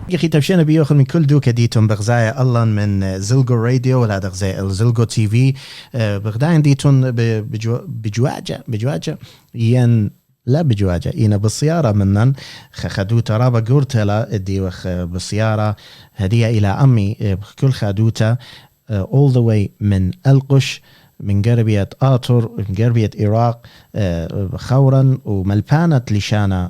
يخي تبشينا بيوخل من كل دوكا ديتون بغزايا الله من زلغو راديو ولا دغزايا زلغو تي في بغداين ديتون بجواجة ين لا بجواجة إينا بالسيارة منن خدوتا رابا قورتلا الديوخ بالسيارة هدية إلى أمي كل خدوتا all the way من القش من قربية آطر من قربية إيراق خورا وملبانة لشانة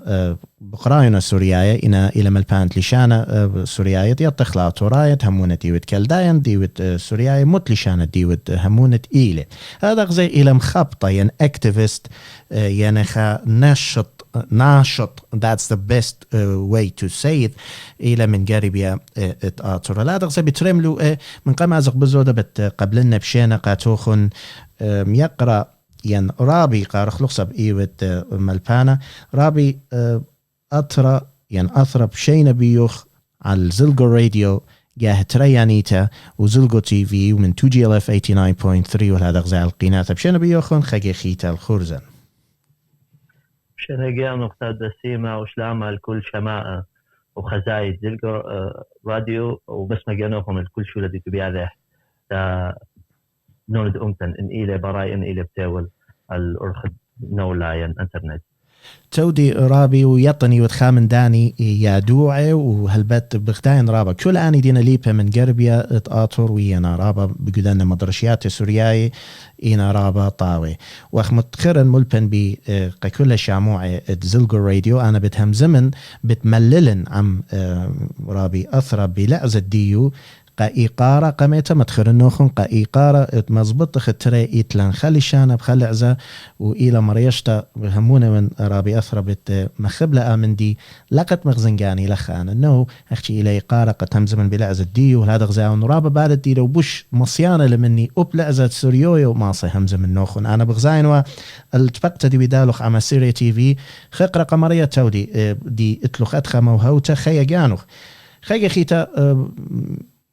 بقراينا سورياية إلى ملبانة لشانة سورياية يطخلا توراية همونة ديوت كالداين ديوت سورياية موت لشانة ديوت همونة إيلي هذا غزي إلى مخبطة ين أكتيفيست ينخا ناشط that's the best way to say it إلى من قربية آطر لا غزي بترملو من قام أزق بزودة قبلنا بشينا قاتوخن يقرأ ين رابي قارخ لخصب إيوت ملبانة رابي أطرى ين أثرى بشينا بيوخ على زلغو راديو جاه تريانيتا وزلغو تي في ومن 2GLF 89.3 وهذا غزاء القناة بشينا بيوخن خاقي خيتا الخرزن بشينا جاء نقطة دسيمة وشلامة الكل شماء وخزايد زلغو راديو وبس ما جانوهم الكل شو الذي تبيع ذا نولد أمتن إن إلى براي إن إلى بتاول الأرخد نولاين انترنت تودي رابي ويطني وتخامن داني يا دوعي وهالبت بغداين رابا كل آني دينا ليبا من قربيا اتآطر ويانا رابا بقدان مدرشيات سورياي إينا رابا طاوي واخ متخرن ملبن بي كل شاموعي تزلقو راديو أنا بتهم زمن بتمللن عم رابي أثرى بلعزة ديو قايقارة قميتا متخر النوخن قايقارة مزبط ختري إتلان خلي شانا بخلي عزا وإلى مريشتا بهمونا من رابي أثرى بت مخبلة آمن دي لقت مغزنقاني لخانا إنه أختي إلى إقارة قد همزمن بلعزة دي وهذا غزاء ونرابة بعد دي لو بوش مصيانة لمني أبلعزة سوريويو ماصي همزمن نوخن أنا بغزاين والتفقت دي بدالوخ عما سيري تي في خقرة قمرية تودي دي اتلوخ أدخى موهوتا خيا جانوخ خيا خيتا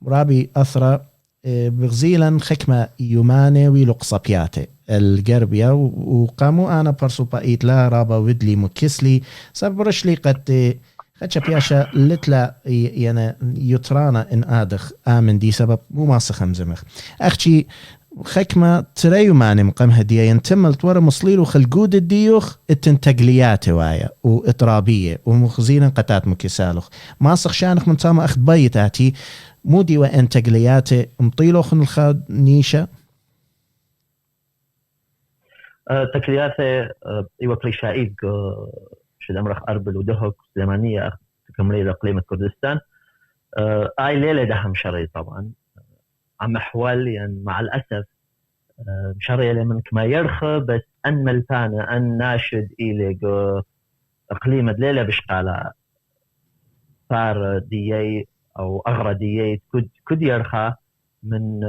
رابي أثرى بغزيلا خكمة يوماني ويلقصبياتي القربية وقاموا أنا برسو بقيت لا رابا ودلي مكسلي سبرش لي قد خدش بياشا لتلا يعني يترانا إن آدخ آمن دي سبب مو ماسخ همزمخ أختي خكمة تريو ماني مقام هدية ينتمل طور مصليل وخلقود الديوخ التنتقليات وايا وإطرابية ومخزينا قتات مكسالوخ ماسخ شانخ من تاما أخذ بيتاتي مودي وانتقليات مطيلو خن الخاد نيشة تقليات ايوه كليشائيق شد امرخ اربل ودهك سليمانية كمري اقليم كردستان اي ليلة دهم شري طبعا عم حوال يعني مع الاسف شري لمن كما يرخى بس ان ملتانا ان ناشد الى اقليم ليلة بشقالة فار ديي أو أغردية كد يرخى من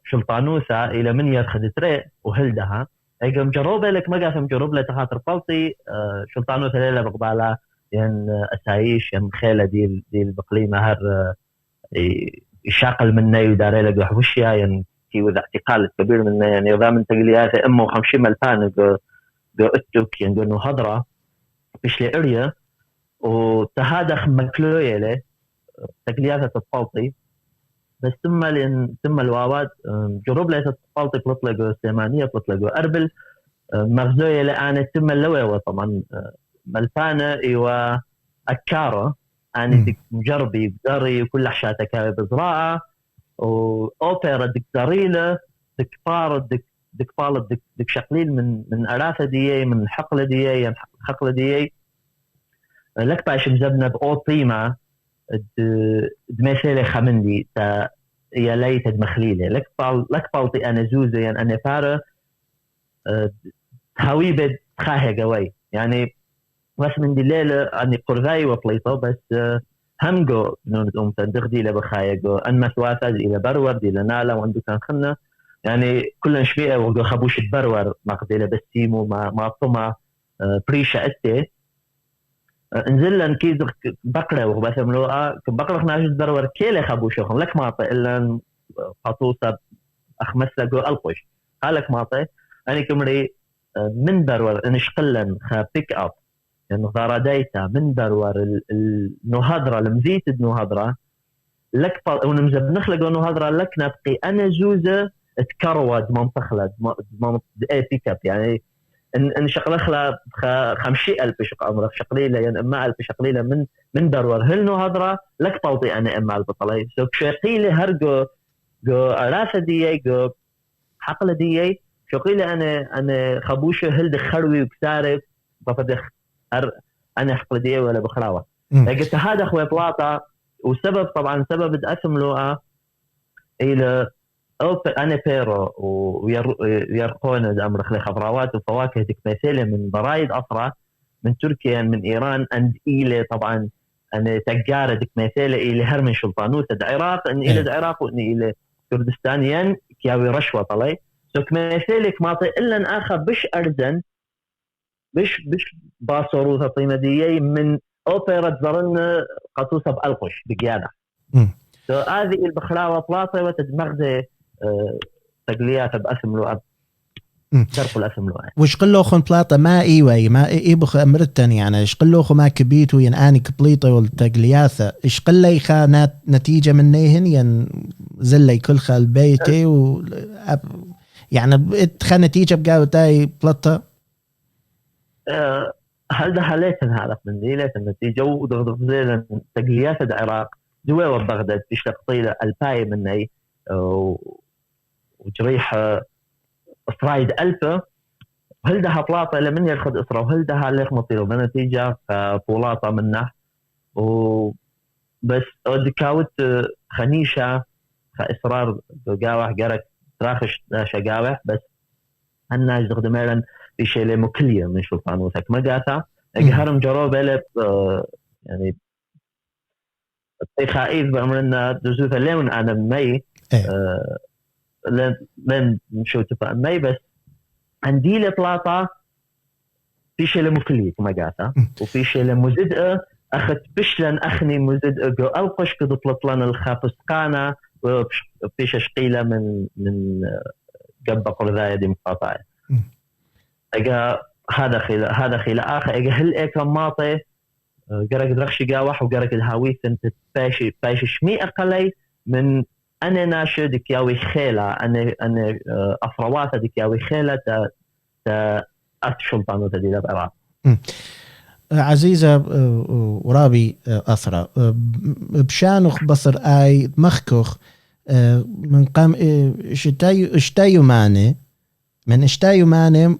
شلطانوسة إلى من يرخد تري وهلدها أيقا مجروبة لك ما قاسم مجروب لتخاطر فالطي شلطانوسة ليلة بقبالة ين أسايش ين خيلة دي البقليمة هر يشاقل مني وداري لك وحوشيا ين كي وذا اعتقال كبير مني يعني وذا من تقلياته أمه وخمشين ملفان جو اتوك ين قلنو هضرة بيش لأريا وتهادخ مكلوية له تقليات الطالطي بس ثم الواوات جروب ليس الطالطي بلطلقوا سيمانية بلطلقوا أربل مغزوية لأنا ثم اللوية طبعا ملفانة إيوة أكارة أنا دك مجربي بداري وكل حشاتك بزراعة وأوبرا دك داريلة دك فارد دك فالد دك شقليل من أرافة ديي من حقلة ديي حقلة ديي لك باش مزبنا بأوطيمة دمثالي خمندي تا يا ليت دمخليله لك بالطي انا زوزه يعني انا فاره هاويبد خاهه قوي يعني بس من دي الليله اني قرغاي وطليطه بس همجو نون تندغدي لبخايجو ان مسواسه الى برور دي لنالا وعنده كان خنا يعني كل شويه وجو خبوش برور ما قديله بسيمو ما طما بريشه اتي انزل كيز بقرة وبس ملوءة بقرة ناجد برور كيله خبوشهم لك ماطي إلا خطوصة أخمس لقو ألقش هالك ماطي أنا كمري من برور نشقلن خا بيك اب يعني ضارا دايتا من برور النهضرة المزيت النهضرة لك ونمزب نخلق النهضرة لك نبقي أنا زوزة تكرود منطخلة بيك اب يعني ان شقلخلا 50,000 شق امر شقليله يعني اما 1000 شقليله من برور هلنو هضره لك طوطي انا اما البطلي سو شقيله هرجو جو راسه دي جو حقله دي شقيله انا خبوشه هل دخروي وكسارف بفدخ انا حقله دي ولا بخلاوه قلت هذا اخوي بلاطه والسبب طبعا سبب اسم لوقا الى أنا بيرو ويرقون أمر خلي خضروات وفواكه تكمثيلة من برايد أصرة من تركيا من إيران أند إلى طبعا أنا تجارة تكمثيلة إلى هر من شلطانوت العراق إن إلى العراق وإن إلى كردستان ين كياوي رشوة طلي سو كمثيلك ما طي إلا أن آخر بش أرزن بش باصروثة طيمدية من أوبرا زرن قطوسة بألقش بقيادة سو هذه البخلاوة بلاطة وتدمغ تقليات باسم له درق الاسم له وش قلو خن بلاطه ما ايوي ما اي بخ امرتن يعني ايش قلو خو ما كبيتو ين اني كبليطه والتقلياثه ايش قلي خا نتيجه منهن ين زلي كل خال بيتي و يعني خا نتيجه بقاو تاي بلاطه هل ده حالتن هذا من ديله النتيجه وضغط زين تقليات العراق دواء بغداد تشتق طيله الباي مني وجريح إسرائيل ألفة هل ده بلاطة لمن يأخذ إسرائيل وهل ده اللي مطيره بنتيجة فبلاطة منه وبس دكاوت خنيشة فإصرار جاوح جرك تراخش شجاوح بس الناس تقدمين في شيء مكلية من شلطان وثك ما جاتا هرم جروب ألف يعني خائف بأمرنا دزوث الليمون أنا مي لن نشوف مي بس عندي لبلاطة في شيء مكلي كما قاتا وفي شيء مزدقة أخذ بشلن أخني مزدقة جو ألقش كده طلطلن الخافسقانة وفي شقيلة من قبل قرذاية دي مقاطعة أجا هذا خيل آخر أجا هل إكراماتي جرك درخش جاوح وجرك الهاويث أنت بايش شمي أقلي من أنا ناشد كياوي خيلة أنا أفروات كياوي خيلة أتشلطان وتدير بعراق. عزيزة ورابي أثرى بشانخ بصر آي مخكخ من قام اشتايو ماني من اشتايو ماني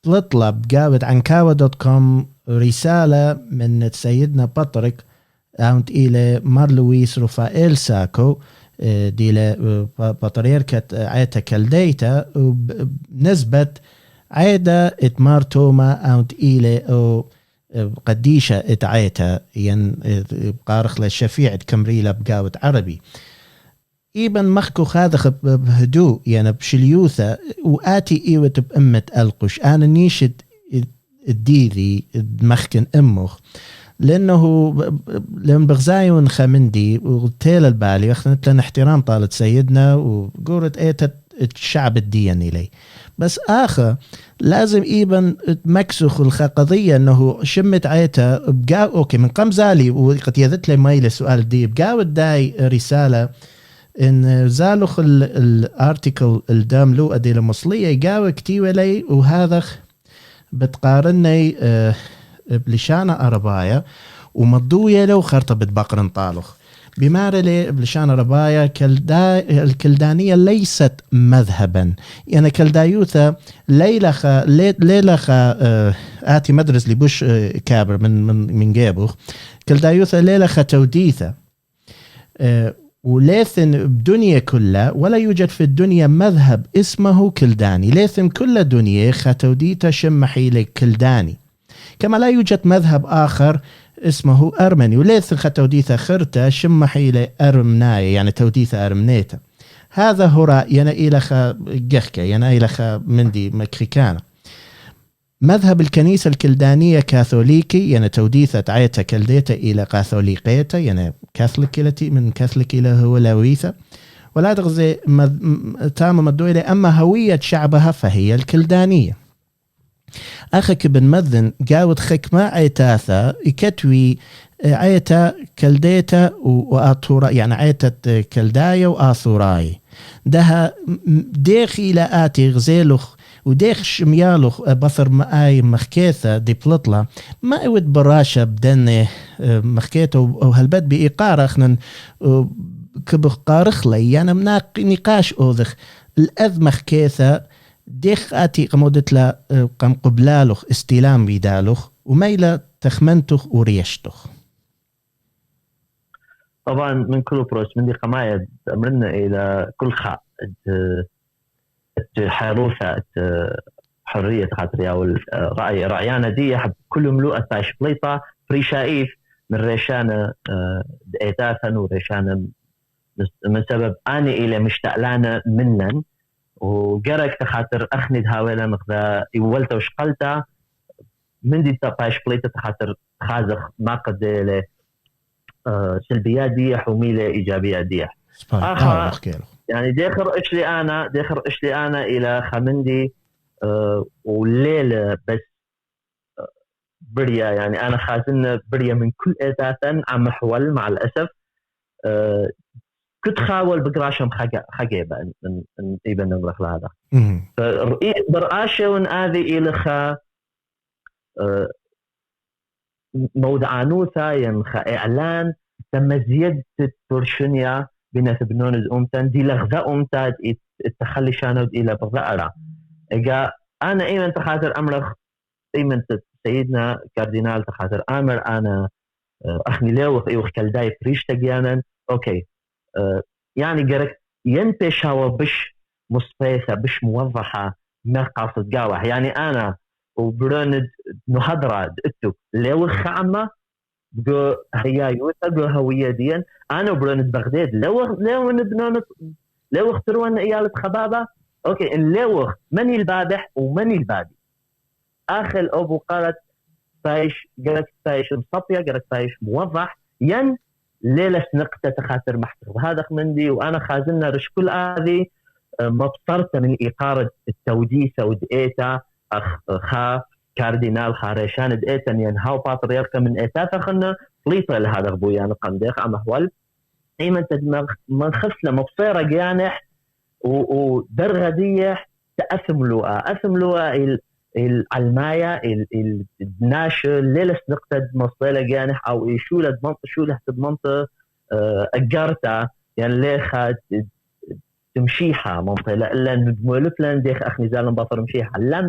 تطلب قاود عن كاوة.com رسالة من سيدنا بطرك أونت إلى مارلويس رفائيل ساكو دي لبطريركة عيتا كالديتا وبنسبة عيدا اتمار توما أونت إلى أو قديشة اتعيتا ين بقارخ للشفيع كمريلة بقاوة عربي إيبن مخكو خاذخ بهدوء يعني بشليوثة وآتي إيوة بأمة ألقش أنا نيشد الديذي مخكن أمخ لأنه لأن بغزايون خمندي وتيل البالي أخذت لنا احترام طالت سيدنا وقولت ايتت الشعب الديني لي بس آخر لازم إيبن مكسخ القضية أنه شمت عيتا بقاو أوكي من قم زالي وقد يذت لي مايل السؤال دي بقاو الداي رسالة إن زالوخ الارتيكل الداملو أدي المصلية يقاو كتيوة لي وهذا بتقارني بلشانة أربايا ومضوية له خرطبت بقرن طالخ بمارة لي بلشانة أربايا الكلدانية ليست مذهبا يعني كلدايوثة ليلخة آتي مدرس لبوش كابر من جابوخ كلدايوثة ليلخة توديثة وليثن بدنيا كلها ولا يوجد في الدنيا مذهب اسمه كلداني ليثن كل دنيا ختوديتا شمحي لكلداني كما لا يوجد مذهب آخر اسمه أرمني وليثن ختوديتا خرتا شمحي لأرمناي يعني توديتا أرمنيتا هذا هو رأينا إلخ جخكة يعني إلخ مندي مكريكانا مذهب الكنيسة الكلدانية كاثوليكي يعني توديثة عيتا كلديتا إلى كاثوليقيتا يعني كاثوليكيلتي من كاثوليك إلى هولاويثة ولا تغزي تام مدويلة أما هوية شعبها فهي الكلدانية أخك بن مذن قاود خك ما عيتاثا يكتوي عيتا كلديتا وآثورا يعني عيتة كلدايا وآثوراي دها ديخ إلى آتي غزيلخ وديخ شميالخ بثر ماي مخكيثة دي بلطلة ما يود براشة بدن مخكيثة وهالبد بإيقار أخنا كبخ قارخ لي يعني مناق نقاش أوذخ الأذ مخكيثة ديخ آتي قمودت لا قم قبلالخ استلام بيدالخ وميلا تخمنتخ وريشتخ. طبعا من كل بروس من دي قماية أمرنا إلى كل خاء حروثة حرية خاطرية والرأي رأيانا دي حب كل ملوءة تايش بليطة فري شايف من ريشانة دقيتاثا وريشانة من سبب أنا إلى مشتقلانا منن وقرك تخاطر أخند هاولا مخذا يولتا وشقلتا من دي تايش بليطة تخاطر خازخ ما قد له سلبيات دي حميلة إيجابية دي آخر يعني داخر إيش لي أنا إلى خمندي والليلة بس بريا يعني أنا خازن بريا من كل أساسا عم حول مع الأسف كنت خاول بقراشم خجيبة من إبن نمرخ هذا فرئيس براشة ونآذي إلى خا مودعانوثا ينخ إعلان تم زيادة ترشنيا بنا تبنون الأمتان دي لغذاء أمتاد التخلي شانود إلى بغذاء إجا أنا إيمن تخاطر أمرخ إيمن سيدنا كاردينال تخاطر أمر أنا أخني لوخ إيوخ كالداي فريش تجيانا أوكي يعني جرك ينتش هوا بش مصبيثة بش موضحة ما قاصد قاوح يعني أنا وبرند نهضرة دقتو لوخ عامة جو هيا يوتا جو هوية ديان أنا وبرند بغداد لوخ تروان إيالة خبابة أوكي اللوخ من البادح ومن البادي آخر أبو قالت فايش قالت فايش مصطية قالت فايش موضح ين ليلة نقطة تخاطر محتر هذا من دي وأنا خازلنا رش كل هذه مبصرت من إيقارة التوديسة ودقيتا خا كاردينال خارشان دقيتا ينهاو باطريركا من إيتاتا خلنا فليطة لهذا غبويا نقنديخ عم أحوال إيمن تدمغ منخسلة مبصيرة جانح ودرغة ديح أثملوها العلماية الناشر ليلة نقطة مصيلة جانح أو شولة منطقة أجرتا يعني ليخا تمشيها منطقة لأن ندمولف لان ديخ أخني زالن بطر مشيها لا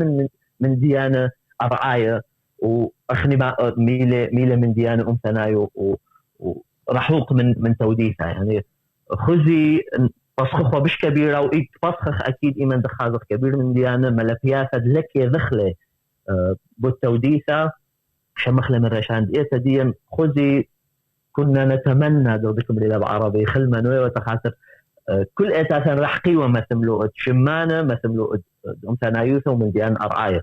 من ديانة أرعاية وأخني ميلة من ديانة أمثناي ورحوق من توديثها يعني خذي فسخخ وبش كبيرة وإيك فسخخ أكيد إيمان دخازخ كبير من ديانة ملفيافة لك يذخلة بالتوديثة شمخلة من رشان ديتا ديان خذي كنا نتمنى دو بكم للاب عربي خلما نوي وتخاطر كل أساسا رحقي وما تملؤت شمانة ما تملؤت أمتنايوثة ومن ديان أرعاية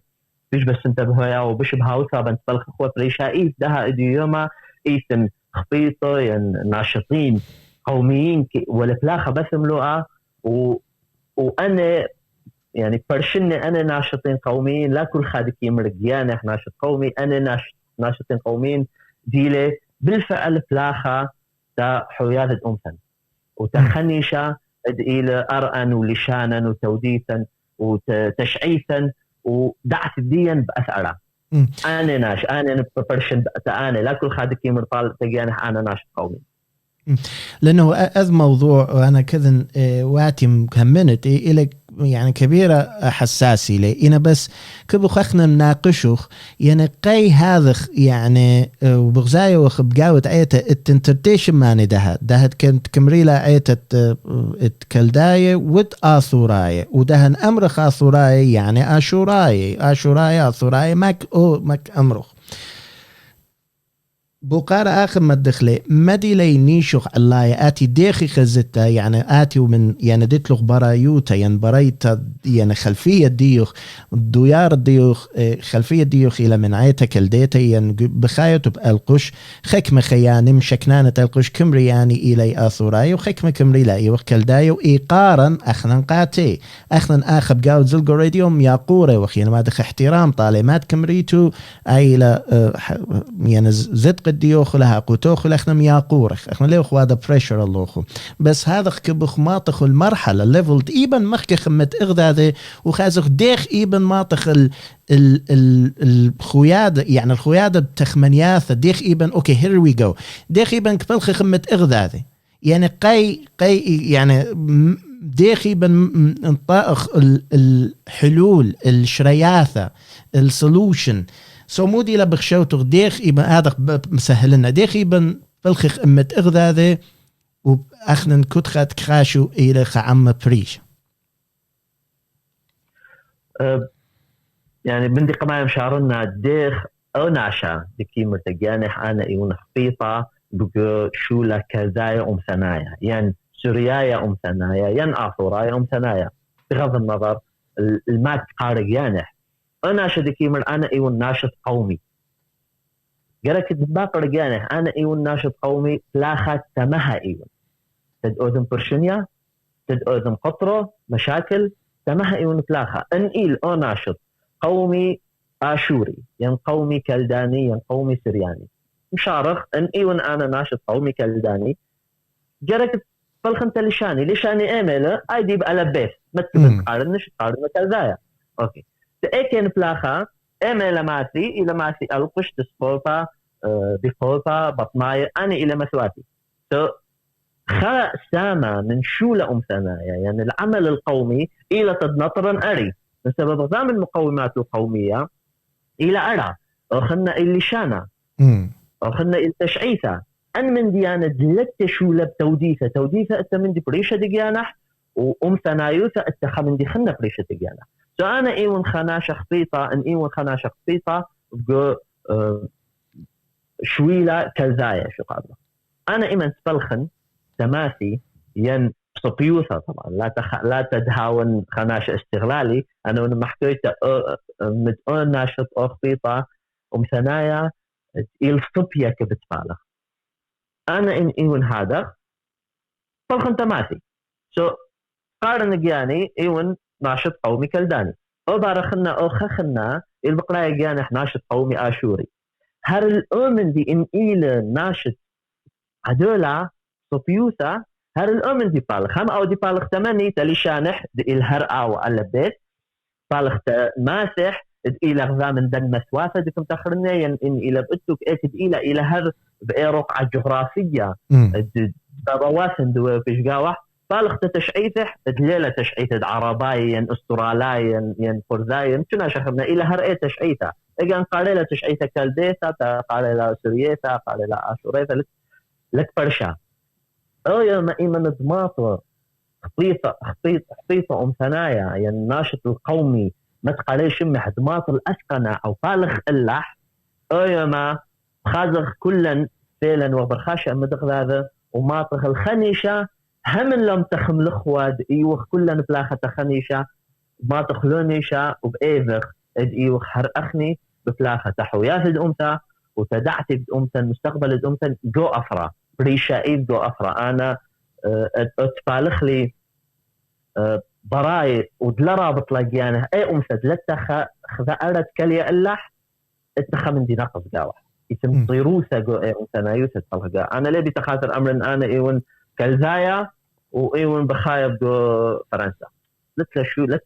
بيش بس انتبهوا وبش بهاوثة بنتبلخ أخوة بريشائيث دها إديوما إيثن خفيطة يعني ناشطين قوميين ولا بلاخة بس ملوءة وأنا يعني برشني أنا ناشطين قوميين لا كل خادك يمرقيان إحنا ناشط قومي أنا ناشطين قوميين ديلي بالفعل بلاخة تا حويات أمثل وتخنيشة إلى أرأن ولشانا وتوديثا وتشعيثا ودعت الدين بأثأرة أنا برشن أنا لا كل خادك يمرطال تجيان أنا ناشط قومي لأنه أذ موضوع وأنا كذن واتي مكمنت إلى يعني كبيرة حساسي لي أنا بس كبو خخنا نناقشه يعني قي هذا يعني وبغزاية وخبقاوة عيتة التنترتيشن ماني دهت كانت كمريلة عيتة الكلداية آثوراية ودهن أمرخ آثوراية يعني آثوراية ماك أمرخ بقارة آخر ما الدخلة مدي لي نيشوخ الله آتي ديخي خزتا يعني آتي ومن يعني ديتلوخ برايوتا يعني برايتا يعني خلفية ديوخ دويار ديوخ خلفية ديوخ إلى من عيتك الديتا يعني بخايته بألقش خكمة خياني مشكنانة القش كمري يعني إلي آثوراي وخكمة كمري لا يوخ كالدايو إيقارا أخنا قاتي أخنا آخب قاود زلقو راديوم ياقوري وخينا ما دخ احترام طالمات كمريتو أيلا يعني زد قديوخ لها قوتوخ لخنم ياقورخ اخنا ليوخ هذا بريشر اللوخو بس هذا كبخ ماطخ المرحلة ليفل ايبن مخك خمت اغداده وخازخ ديخ ايبن ماطخ الخيادة يعني الخيادة بتخمنياثة ديخ ايبن اوكي هير وي جو ديخ ايبن كبلخ خمت اغداده يعني قي يعني ديخي بن انطاق الحلول الشرياثة السولوشن سو مودي لبخشوتو ديخ إبن هذا مسهلنا ديخ إبن بلخخ أمت إغذاذي وأخنا كتخت كراشو إلى خعم بريش يعني بندي قمايم شعرنا ديخ أو نعشا دكي مرتقيانح أنا إيون خطيطة بقو شولا كذايا ثنايا يعني سوريايا ثنايا يعني آثورايا ثنايا بغض النظر المات قارقيانح أنا شدكي مر أنا إيون ناشط قومي قالك باقر جانح أنا إيون ناشط قومي لاخت تمها إيون تدأذن برشنيا تدأذن قطرة مشاكل تمها إيون تلاخا أن إيل أو ناشط قومي آشوري ين قومي كلداني ين قومي سرياني مشارخ أن إيون أنا ناشط قومي كلداني قالك فالخنت لشاني إيميلا أيدي بقى بيت متكبن قارنش قارن كالدايا أوكي تأكين بلاخا إيميلا ماسي إلى ماسي ألقش تسقوطا بقوطا بطماية أنا إلى مسواتي خاء سامة من شولة ثنايا يعني العمل القومي إلى تدنطرا أري بسبب نظام المقومات القومية إلى أرى أخنا إلي شانا أخنا إلي تشعيثة أن من ديانة دلت شولة بتوديثة أنت من دي بريشة ديانح ثنايوثة أتخا من دي خنا بريشة ديانح أنا إيون خناشة خطيطة أن إيون خناشة خطيطة بقو شويلة كالزايا شو قابله أنا إيمان سبلخن تماثي ين صبيوثة طبعا لا تدهاون خناشة استغلالي أنا من محكيت مدعون ناشط أو خطيطة ومثنايا إيل صبية كبتفالخ أنا إن إيون هذا سبلخن تماثي قارن جاني إيون ناشط قومي كلداني أو بارخنا أو خخنا البقراء جانح ناشط قومي آشوري هر الأمن دي إن إيل ناشط عدولا صبيوثا هر الأمن دي بالخ هم أو دي بالخ تمني تلي شانح دي الهر أو على بيت بالخ ماسح دي إلى غزامن دن مسوافة دي كم تخرنا ين إن إلى بقتك إكد إلى هر بإيروق الجغرافية رواسن دو بيشقاوح بالغ تشعيثح دليلة تشعيث عربايا استراليا ين فرزايا كنا شخبنا إلى هرئة تشعيثة إجان قاليلة تشعيثة كالديثة قاليلة سوريثة قاليلة آشوريثة لك فرشا أو يوم إيمان ضماطة خطيطة ثنايا ين الناشط القومي ما تقاليش مح ضماطة الأسقنة أو بالغ اللح أو يوم خازغ كلا فيلا وبرخاشة مدغ هذا وماطغ الخنيشة هم لم تخم الأخواد إيوخ كلن بلاخة خنيشة ما تخلونيشة وبإيذخ إيوخ هرأخني ببلاخة تحويات الأمتا وتدعتي الأمتا المستقبل الأمتا جو أفرا بريشائيد جو أفرا أنا أتفالخ لي براي ودلرا بطلقيانه أي أمتا دلتا خذأرت كليا اللح اتخا من دي نقص قاوح يتم طيروسة جو أي أمتا نايوسة تفلقا أنا ليه بتخاطر أمر أنا إيون كالزايا وإيون بخايب دو فرنسا لتا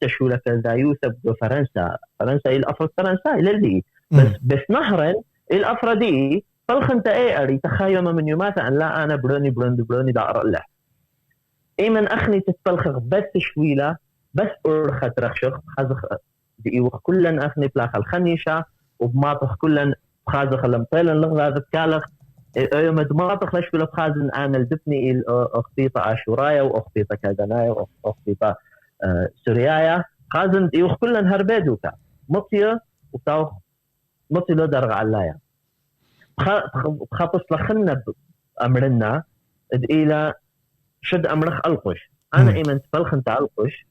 شو لك الزايوثة دو فرنسا إلى الأفراد فرنسا إلى اللي بس نهرا الأفراد دي فالخنت أري تخايم من يوماتا أن لا أنا بروني دائر اللح إيمن أخني تتفلخ بس شويلة بس أرخت رخشخ خازخ ديوخ كلن أخني بلاخ الخنيشة وبماطخ كلن خازخ لمطيلا لغذا ذكالخ يوم دماغك ليش بلا بخازن أنا الدفني أخطيطة آشورايا وأخطيطة كالدنايا وأخطيطة سوريايا خازن يوخ كلن هربيدوكا مطية وتاوخ مطي لو درغ علايا خاطس لخنا بأمرنا إلى شد أمرخ ألقش أنا إيمن تبلخن تألقش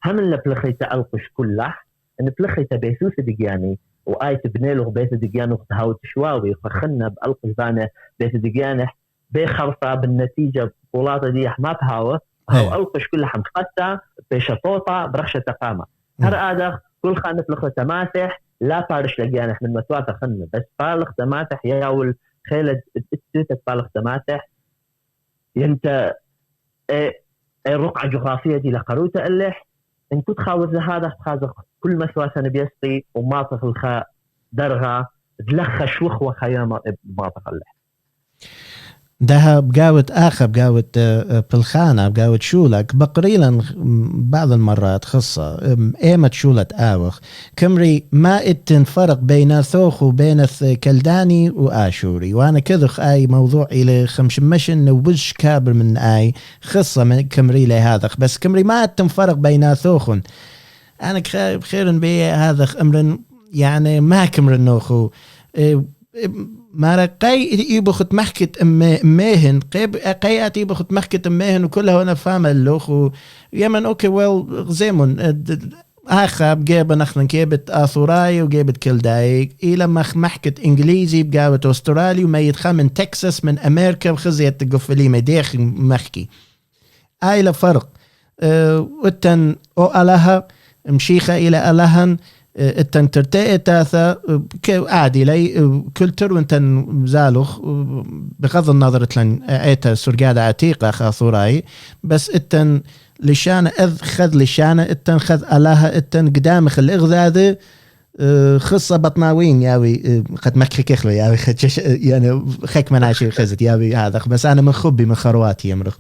هم اللي بلخي تألقش كله إن بلخي تبيسوس دقياني وآي تبني له بيت دقيانه وتهاو تشواوي فخنا بألقش بانا بيت دقيانه بخرصة بالنتيجة بولاطة دي ما بهاوه هاو ألقش كلها حمخطة بشطوطة برخشة تقامة هر آدخ كل خانة لخو تماسح لا بارش لقيانح من مسواتة خنة بس بالغ تماسح ياول خيلة اتتت بالغ تماسح ينت الرقعة جغرافية دي لقروتة اللح ان كنت خاوز هذا خازق كل مسواتة نبيسقي وماطف الخاء درغة دلخش وخوة خيامة ماطف اللح ده بقاوة آخر بقاوة بالخانة بقاوة شولك بقريلا بعض المرات خصة ايمت شولة آوخ كمري ما اتن فرق بين ثوخ وبين كلداني وآشوري وانا كذخ اي موضوع الى خمشمشن نوبش كابر من اي خصة من كمري لهذا بس كمري ما اتن فرق بين ثوخ انا بخير بي هذا امر يعني ما كمر النوخو ما قاي يبخت محكة ماهن قاي يبخت محكة ماهن وكلها وانا فاهمة اللوخ يمن اوكي ويل زيمون اخاب جاب نخلن جابت اثوراي وجابت كلداي الى محكة انجليزي بجابت استرالي وما يدخل من تكساس من امريكا وخزيت تقفلي ما داخل محكي اي لا فرق وتن او الها مشيخة الى الهن التن ترتئي تاثا عادي لي كلتر وانتن زالوخ بغض النظر تلن ايتا سرقادة عتيقة خاصوراي بس التن لشانة خذ لشانة التن خذ ألاها التن قدامخ الإغذاذ خصة بطناوين ياوي قد مكخي كخلو ياوي يعني خيك مناشي خزت ياوي هذا بس أنا من خبي من خرواتي يمرخ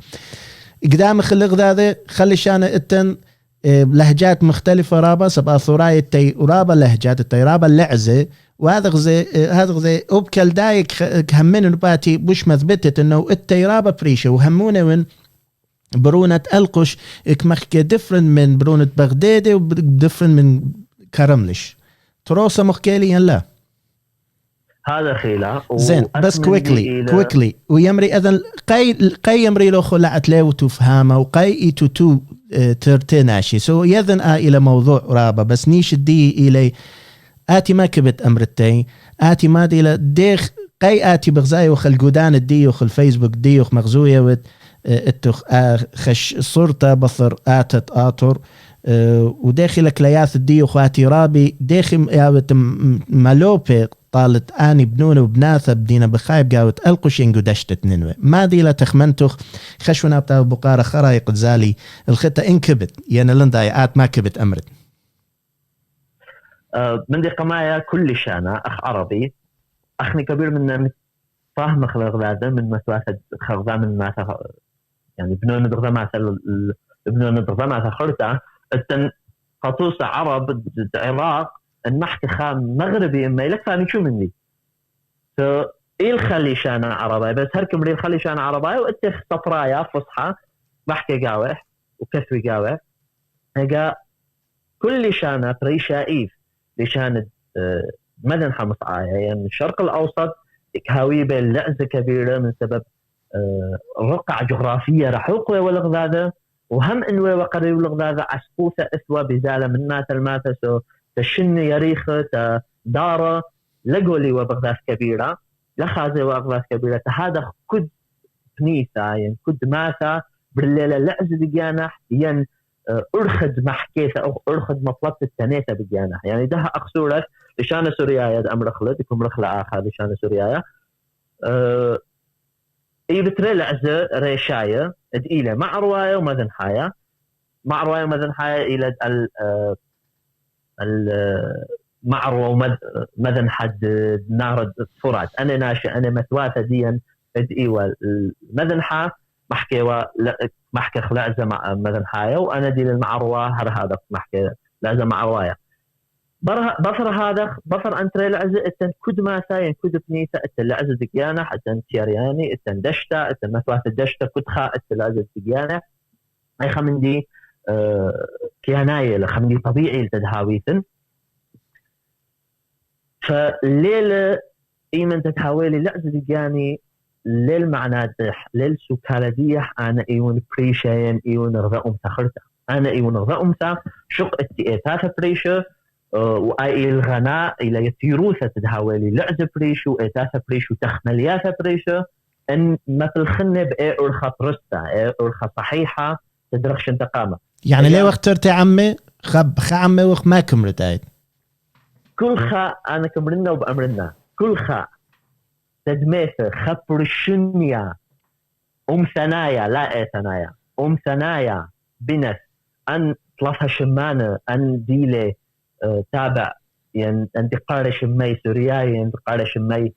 قدامخ الإغذاذ خلي شانة التن لهجات مختلفة رابا سبا ثراي التي رابا لهجات التي رابا اللعزة وهذا غزي أبكال دايك همين نباتي بوش مثبتت انه التي رابا بريشة وهمونه من برونة ألقش اكمخك دفرن من برونة بغدادة ودفرن من كرملش تروسة مخكاليا لا هذا خيلا زين بس كويكلي ويمري اذن قاي يمري له خلعت له وتفهمه وقاي تو ترتناشي سو يذن الى موضوع رابا بس نيش دي الى اتي ما كبت امرتي اتي ما دي ديخ قاي اتي بغزاي وخل جودان الديوخ الفيسبوك ديوخ مغزويه وت اتخ خش صورته بصر اتت اطر وداخل كلياث الديوخ اتي رابي داخل يابت مالوبي طالت اني بنونه وبناثه بدينا بخايب قاوت القشين قدشت ننوي ما دي لا تخمنتخ خشونا بتاع بقاره خرايق زالي الخطه ان كبت يعني لندايات ما كبت امرت من دي قمايا كل شانه اخ عربي اخني كبير من فاهم خلق من مسواسه خرزا من ما يعني بنونه دغزا ما بنونه دغزا ما خرطه التن خصوصا عرب العراق المحكي خام مغربي ما يلك فاني شو مني ايه الخلي شانا عربي بس هركم لي الخلي شانا عربي واتخ طفرايا فصحى محكي قاوح وكثوي قاوح هجا كل شانا بريشائيف لشان مدن حمص يعني الشرق الاوسط كهاوي باللعزه كبيره من سبب رقعه جغرافيه رحوقه والغذاء وهم انوي وقري والغذاء عسقوسه اسوى بزاله من مات الماتسو تشن يريخة دارة لقولي وبغداد كبيرة لخازي وبغداد كبيرة هذا كد كنيسة يعني كد ماسة بالليلة لعز بجانح ين أرخد محكيسة أو أرخد مطلبة التنيسة بجانح يعني ده أقصورك لشان سوريا أمر خلط يكون رخلة آخر لشان سوريا إيه بتري لعزة ريشاية إلى مع رواية ومذن حاية مع رواية ومذن حاية إلى المعروة ومذن حد نهر فرات أنا ناشئ أنا متواثة ديا إيوة المذنحة محكي خلعزة مع مذنحاية وأنا دي للمعروة هذا محكي لعزة مع رواية بصر هذا بصر أنت لعزة التن كد ما ساين كد بنيسة التن لعزة دقيانة التن تيارياني التن دشتا التن متواثة دشتا كد خاء التن لعزة دقيانة أي خمن دي كياناية لخمن طبيعي لتدهاويثن فالليلة إيمن تتحولي لعزة يعني للمعنى للسكالدية أنا إيون بريشين إيون رضا أمتا أنا إيون رضا أمتا شق التئاتات بريشة وأي الغناء إلى يتيروثة تتحولي لعزة بريشو إتاثة بريشو تخملياثة بريشة أن مثل خنة بأي أرخى برسة أي أرخى صحيحة تدرخش انتقامة يعني ليه اخترت عمي خ عمي وخ ما كمرت عيد كل خا أنا كمرنا وبأمرنا كل خا تدميث خبرشنيا ثنايا لا ثنايا ثنايا بنس أن طلفها شمانة أن ديلي تابع يعني أن تقارن شمي سورياي أن تقارن شمي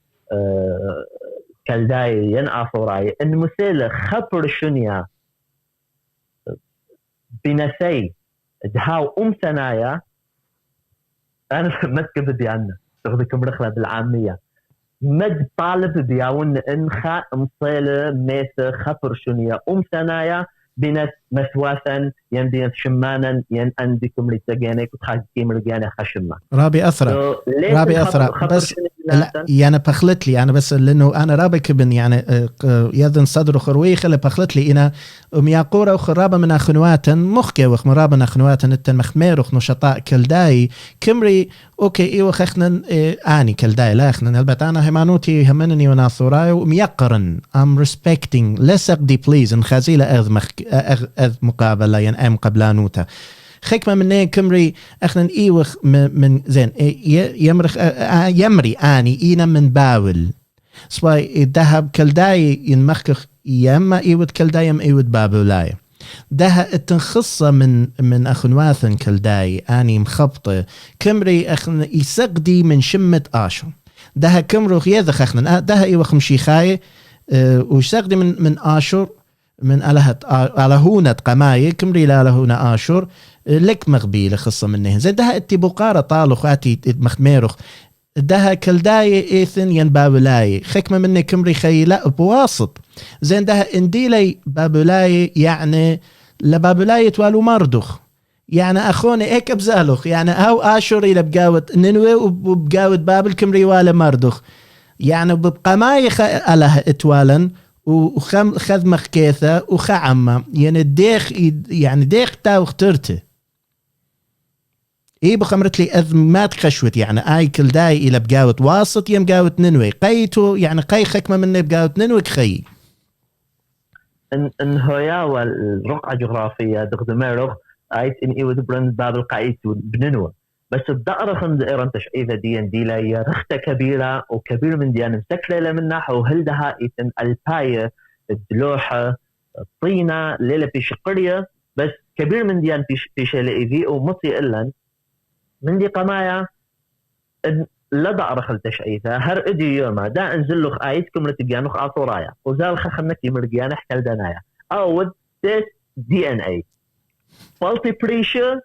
كالداي ينعصوراي أن مثل خبرشنيا بنسي دهاو ثنايا أنا متكب ديانا تاخذكم رخلة بالعامية مد طالب دياون انخاء مصيلة ميث خبر شنيا ثنايا بنت مسواسا يندين شمانا ين عندكم لتجانيك وتخاكيم رجاني خشمة رابي أثرى رابي أثرى بس لا يعني بخلت لي أنا بس لأنه أنا رابي كبن يعني يذن صدر خرويخ اللي بخلت لي أنا مياقورة وخرابة من أخنوات مخكة وخمرابة من أخنوات نتن مخمير وخنشطاء كالداي كمري أوكي إيوه خخنا آني كالداي لا خنا البت أنا همانوتي همنني وناصوراي وميقرن I'm respecting لسق دي بليز إن خازيلة أذ مقابلة يعني أم قبلانوتا خكمة من كمري أخنا إيوخ من زين يمري آني إينا من باول سواء الذهب كالداي ينمخخ يما إيود كالداي يم إيود بابولاي ده التنخصة من أخنواثن كالداي آني مخبطة كمري أخنا يسقدي من شمة آشو ده كمرو يذخ أخنا ده إيوخ مشيخاي ويسقدي من آشور من ألهونة قماية كمري لألهونة آشور لك مغبيلة خصة منه زين ده اتبقارة طالخ آتي مخميرخ ده كالداي إيثن ينبابلاي خكمة مني كمري خيلاء بواسط زين ده انديلي بابلاي يعني لبابلاي توالو مردخ يعني أخوني إيك بزالخ يعني أو آشور إلى بقاوت ننوي وبقاوت بابل كمري والا مردخ يعني بقماي أله اتوالا وخذ مخكيثة وخعمة يعني ديخ يعني ديخ تاو اخترته إيه بخمرت لي أذ ما تخشوت يعني آي كل داي إلى بقاوت واسط يم بقاوت ننوي قيتو يعني قي خكمة مني بقاوت ننوي خي إن هويا والرقعة جغرافية دغدميرخ آيت إن إيو دبرن باب القايت بننوي بس الدقرة خند إيران تشعيذة دي لا رختة كبيرة وكبير من ديان مستكلة من ناحو وهلدها إيتن الباية الدلوحة الطينة ليلة بيش قرية بس كبير من ديان بيش لإذي ومطي إلا من دي قمايا لا دقرة خل تشعيذة هر إدي يوما دا انزلوخ آيتكم لتقيانوخ آطورايا وزال خخنك يمرقيان احكال دنايا أود تيست DNA فالتي بريشة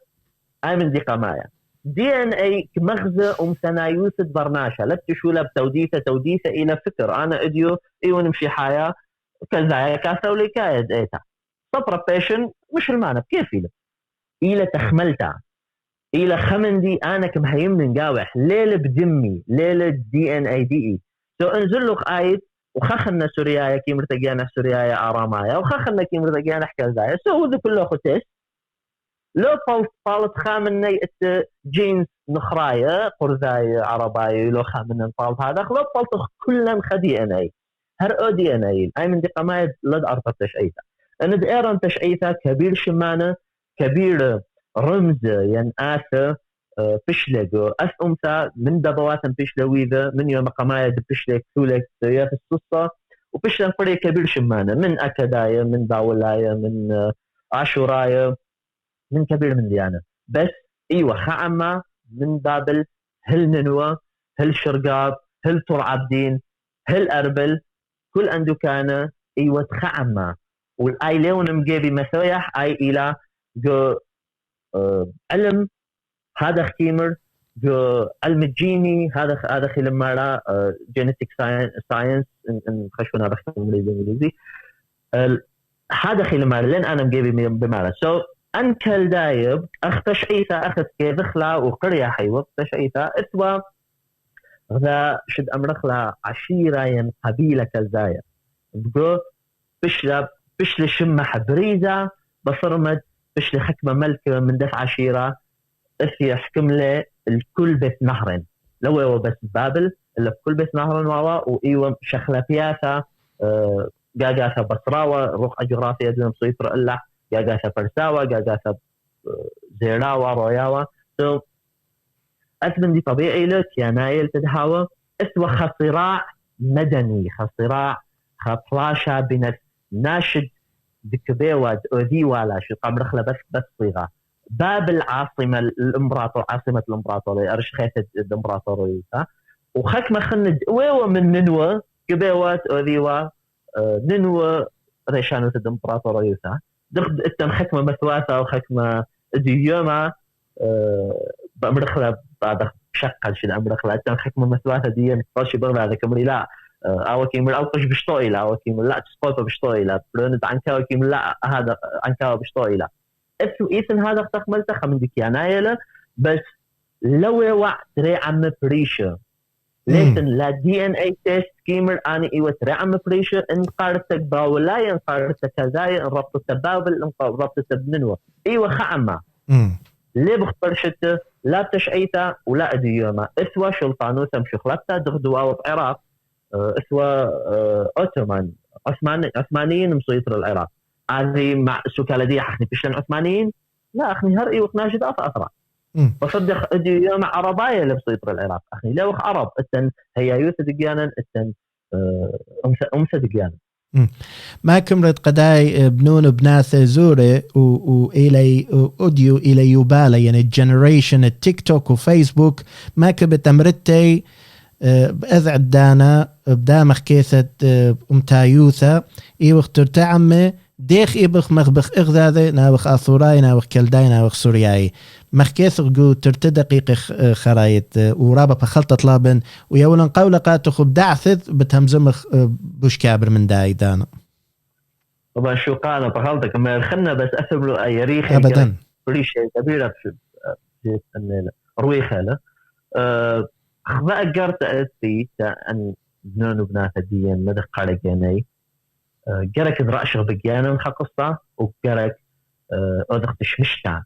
آي من دي قمايا DNA كمغزى ثنايوث برناشة لا تشولا بتوديثة إلى فكر أنا إديو إيو نمشي حياة كذا كاسة وليكايد إيتا صبرا بيشن مش المعنى كيف إلى تخملتا إلى خمندي أنا كمهيم من قاوح ليلة بدمي ليلة DNA DE سو انزلوك آيت وخخنا سوريايا كي مرتقيانا سوريايا آرامايا وخخنا كي مرتقيانا حكازايا سو هذا كله ختيس لو طالت خامني جينز نخرايا قرزاي عرباي لو خامن طالت هذا لو طالت كلن خدي اناي هر او دي اناي اي من دي قمايد لد ارطب تشعيثة ان دي ايران تشعيثة كبير شمانة كبير رمز ين آثة بشلق أثأمتا من دبواتن بشلويذة من يوم قمايد بشلق ثولك يا في السلطة وبشلن قرية كبير شمانة من أكداية من باولاية من عاشوراية من كبير من ديانة بس ايوه خعمة من بابل هل ننوى هل شرقاب هل ترعبدين هل أربل كل عنده كان ايوه خعمة والاي لون مجيبي مسويح اي الى جو علم هذا خيمر جو علم الجيني هذا خيل مرة جينيتيك ساينس ان خشونا بختم الانجليزي هذا خيل مرة لين انا مجيبي بمرة سو أنكل دايب أختشعيثة أخذ كي ذخلة وقرية حيوة أختشعيثة إتوا غذا شد أمرخ لا عشيرة ين قبيلة كالزايا بقو بشل شمة حبريزة بصرمت بشل حكمة ملكة من دفع عشيرة اثي حكم له الكل بيت نهرين لو هو بس بابل اللي كل بيت نهرين وراء وإيوة شخلة بياثة جاجاثة بصراوة روح جغرافيا دون سويسرا إلا جاجاثة فرساوة جاجاثة زيراوة روياوة أثمن دي طبيعي لك يا نايل تدهاوة اسوى خصراع مدني خصراع خطلاشة بين ناشد بكبيوة أذي ولا شو قمرخلة بس صيغة بابل عاصمة الإمبراطور عاصمة الإمبراطورية أرشخيثة الإمبراطورية وخكمة خند ويوة من ننوى كبيوة أذيوة ننوى ريشانة الإمبراطورية دخد التم حكمة مثواثة وحكمة ديوما بأمرخلة بعد شقة شد أمرخلة التم حكمة مثواثة دي نتطاشي بغلا هذا كمري لا أوكي من أوقش بشطوي لا أوكي من لا تسقط بشطوي لا برند عنك أوكي من لا هذا عنك بشطوي لا إيثن هذا استقبلته خمن ديك ينايله بس لو وقت تري عم بريشة لكن لا دي ان اي تيست كيمر اني ايوه تري عم بريشة ان قارتك باولا ين قارتك كذاي ان ربطت بابل ان ربطت بننوة ايوه خعمة ليه بخترشته لا تشعيته ولا اديوما اسوا شلطانوتا مشخلتها دغدوا او العراق اسوا اوتومان عثمانيين مسيطر العراق هذه مع سكالدية حخني بشلن عثمانيين لا أخني هرئي وخناجد أسرع بصدق أدي يوم عرباية اللي بسيطر العراق أخني لو عرب التن هي يوسف دقيانا التن أمسى دقيانا ما كمرت قداي بنون بناث زوري وإلي أوديو إلي يبالي يعني الجنريشن التيك توك وفيسبوك ما كبت أمرتي بأذع دانا بدامخ كيثة أمتايوثا وقت تعمي ديخ إبخ مخبخ إغذاذي ناوخ آثوراي ناوخ كالداي ناوخ سورياي مخكيث قو ترتدقيق خرايط ورابا بخلطة لابن ويولا قولة قاتخ بدعثذ بتهمزمخ بوش كابر من داي دانا طبعا شو قانا بخلطك ما خلنا بس أثب له أي ريخ أبدا ريشة كبيرة في رويخة له ما أقرت أتي أن بنون بناث ديان مدى قارق يعني جرك الرأش بجانا حقصة وجرك أدخل تشمشتا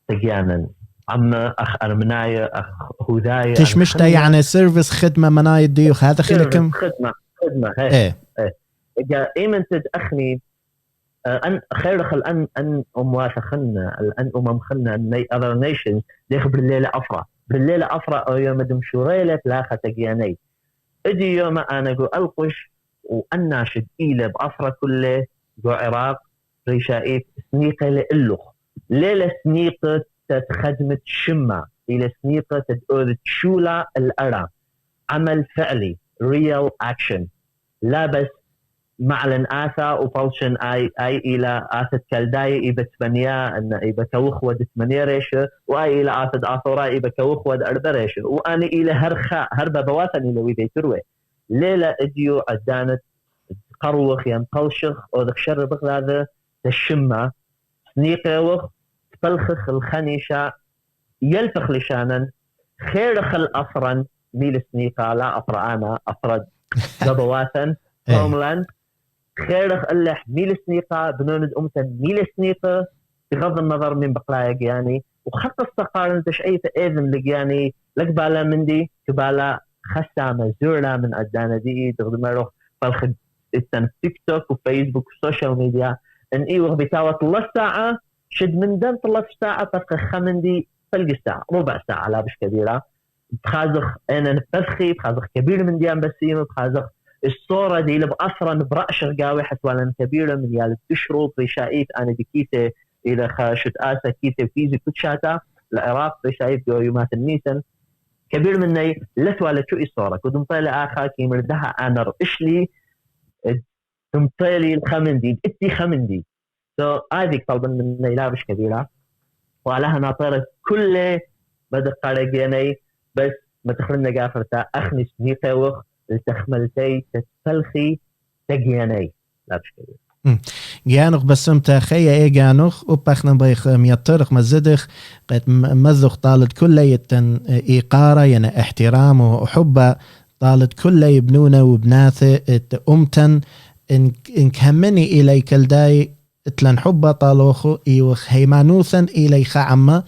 تجانا عما أخ أرمناية أخ هوداية تشمشتا يعني سيرفيس خدمة مناي ديوخ هذا خلكم خدمة هاي إيه إيمن تدخني أن خير خل أن أموات خلنا الأن خلنا أن other nations داخل بالليلة أفرا أو يوم دم شوريلة لاخة تجاني أجي يوم أنا جو ألقش وأناشد إيله بأفرا كله جو عراق ريشائيت سنيقة لإلخ ليلة سنيقة تتخدمة شمة إلى سنيقة تتأذي تشولا الأرى عمل فعلي real action لا بس معلن آثا وفلشن أي إلى آثة كالداي إبا تمنيا أن إبا كوخ ود تمنيا ريشة وأي إلى آثة آثورا إبا كوخ ود أربا ريشة وأنا إلى هربا بواتني لو إذا تروي ليلة إديو عدانت قروخ ينطلشخ وذك شر بغلاذة تشمة سنيقوخ تفلخخ الخنيشة يلفخ لشانا خيرخ الأفرن ميل سنيقة لا أفرعانا أفرد دبواتن هوملاند خيرخ اللح ميل سنيقة بنوند أمتن ميل سنيقة بغض النظر من بقلايق يعني وحتى استقارن تشعيث إذن لقياني لقبالا من دي كبالا خسامة زورة من عدانا دي تغضي مروخ فالخ التن تيك توك وفيسبوك وسوشيال ميديا ان ايوه بتاوة 3 ساعة شد من دم 3 ساعة تبقى خمن دي فلق ساعة ربع ساعة لا بش كبيرة بخازخ انا نفسخي بخازخ كبير من ديان بسيمة بخازخ الصورة دي اللي بأثرا برأش رقاوي حسوالا كبيرة من يالب تشروط رشائيت انا دي كيسة الى خاشت آسا كيسة فيزي كتشاتا العراق رشائيت جو يومات النيسان كبير مني لسوالا شو الصورة كنت طالع آخا كي مردها انا رئشلي تمطيلي الخمندي اتي خمندي هذه طلبا من لابش كبيرة وعلىها ناطرة كل بدأ قارجيني بس ما تخلنا قافرتا أخني سنيقة وخ التخملتي تتفلخي تجياني لابش كبيرة جانوخ بسمتا خيا ايه جانوخ وباخنا بيخ ميطرق مزدخ قد مزخ طالت كل إيقارة يعني احترام وحبة طالت كل يبنونه وبناثه أمتن إن كهمني إليك الداي اتلن حبة طالوخو إيوخ هيمانوثا إليخ عما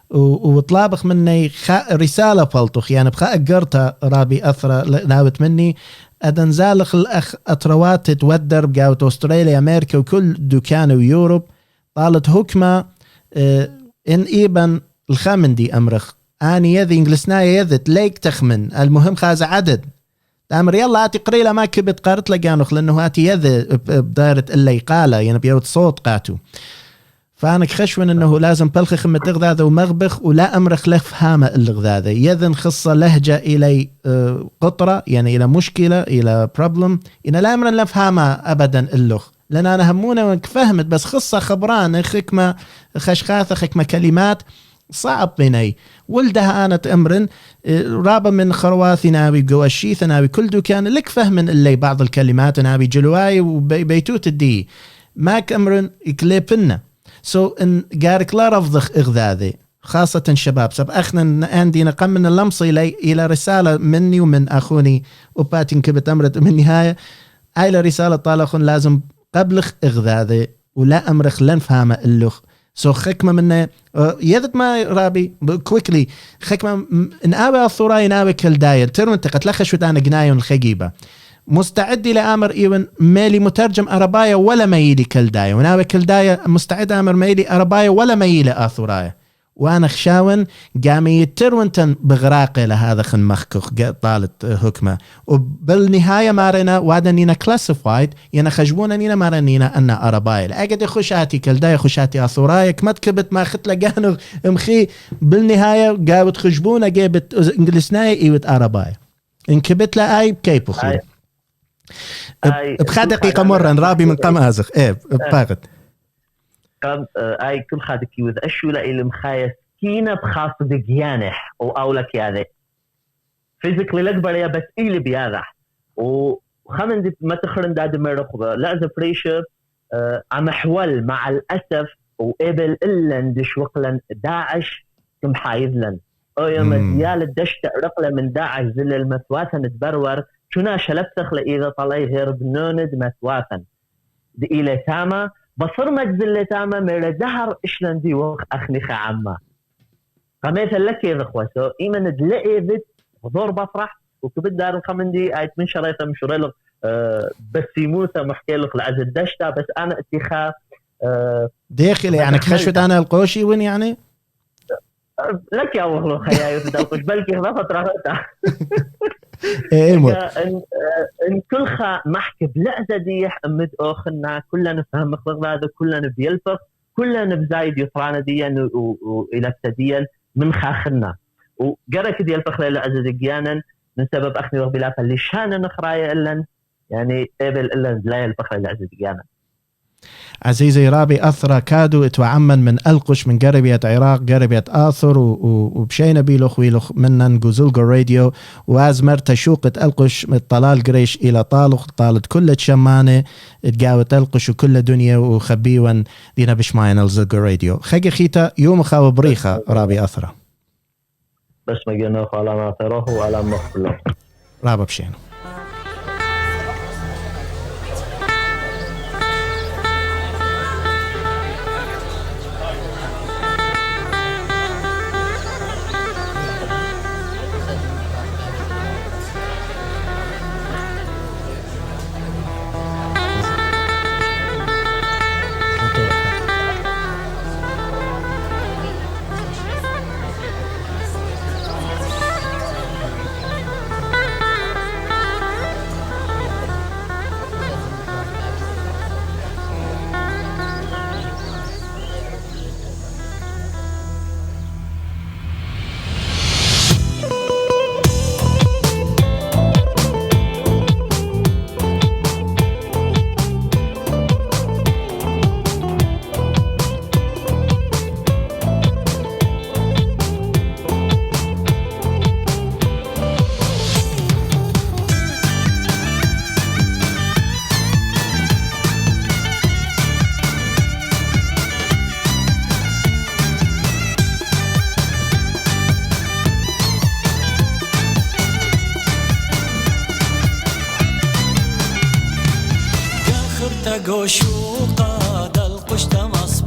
وطلابخ مني رسالة فلطخ يعني بخا أقرتا رابي أثرى ناوت مني أدن زالخ الأخ أتروات تودر بقاوت أستراليا أمريكا وكل دكان ويوروب طالت هكمة إن إيبن الخامن دي أمرخ أني يذي إنجلسنايا يذت ليك تخمن المهم خاز عدد تأمر يلا آتي قريلة ما كبت قارت لقانوخ لأنه آتي يذي بدايرة اللي قالة يعني بيوت صوت قاتو فأنا خشون أنه لازم بلخ خمة غذاذة ومغبخ ولا أمرخ لفهامة الغذاذة يذن خصة لهجة إلى قطرة يعني إلى مشكلة إلى problem إن لا أمر لفهامة أبدا اللغ لأن أنا همونة وفهمت بس خصة خبران خكمة خشخاثة خكمة كلمات صعب بيني ولدها أنا أمرن رابا من خرواثي ناوي قواشيث ناوي كل دكان لك فهم اللي بعض الكلمات ناوي جلواي وبيتوت الدي ماك أمرن إكليبنا إن جارك لا رفضخ إغذاذي خاصة شباب سب أخنا عندي نقم من اللمص إلى رسالة مني ومن أخوني وباتين كبت أمرت من نهاية إلى رسالة طالخون لازم قبلخ إغذاذي ولا أمرخ لن فهمه اللخ خكمة منه يذت ما رابي كويكلي خكمة نقابة الثوراي نقابة كالداير ترون تقتلخش ودانا قنايون الخجيبة مستعد لأمر إيوان مالي مترجم أربايا ولا ميلي كالدايا وناوي كالدايا مستعد أمر ميلي أربايا ولا ميلي آثورايا وأنا خشاون قامي يترونتن بغراقي لهذا خن مخكخ طالت هكمة وبالنهاية مارنا وادنينا كلاسيفايد ينا خجبونا نينا مارنينا أن أربايا لأجد خشاتي كالدايا خشاتي آثورايا كمت كبت ما خت لقانو مخي بالنهاية قاوت خجبونا جابت إنجلسناي إيوت أربايا إن كبت لأي بكيبو خلو بخا دقيقة مرة رابي من قام أزخ باغت قام أي كل خادك يوذ أشولا إلى مخايس كينا بخاص دقيانح أو أولك ياذي فيزيكلي الأكبر يا بس إلي بياذح وخمن دي ما تخرن داد مرق لأزا بريشة عم حول مع الأسف وقبل إلن دش وقلن داعش كم حايزلن أو يوم ديال الدشت رقلة من داعش زل المثواثن تبرور شنا شلبتخ لإذا طلعي غير بنوند مثواثن دي إلى تاما بصر مجزل تاما مير دهر إشلن دي وق أخنخ عما قميت لك يا إخوة إيمان دلقي ذت ضور بفرح وكبت دار الخمن دي آيت من شريطة مشوريلغ بس يموثة محكيلغ لعز الدشتة بس أنا اتخاف داخل يعني خشوت أنا القوشي وين يعني لك يا أخلو خيايو تدلقش بلكي خضافة رغتا إن كل خا محكي بلعزة ديح أمد أخنا كلنا نفهم مخلق هذا كلنا بيلفق كلنا بزايد يطرانا ديا وإلى تديا من خاخنا وقرأ كده يلفق لعزة ديانا من سبب أخني وغبلافة اللي شانا نخرايا إلا يعني قبل إلا لا يلفق لعزة ديانا عزيزي رابي أثرى كادو اتوعمن من ألقش من قربية عراق قربية آثر وبشينا بيلوخ ويلوخ منن جوزلغو راديو وازمر تشوقة ألقش من طلال قريش إلى طالق طالت كل شمانة اتقاوت ألقش وكل دنيا وخبيوان دينا بشماين الزلغو راديو خيقي خيتا يوم خاو بريخة رابي أثرى بس ما قلنا على ما تروه وعلى ما خلوه رابا بشينا تقوشو قاد القشت مصب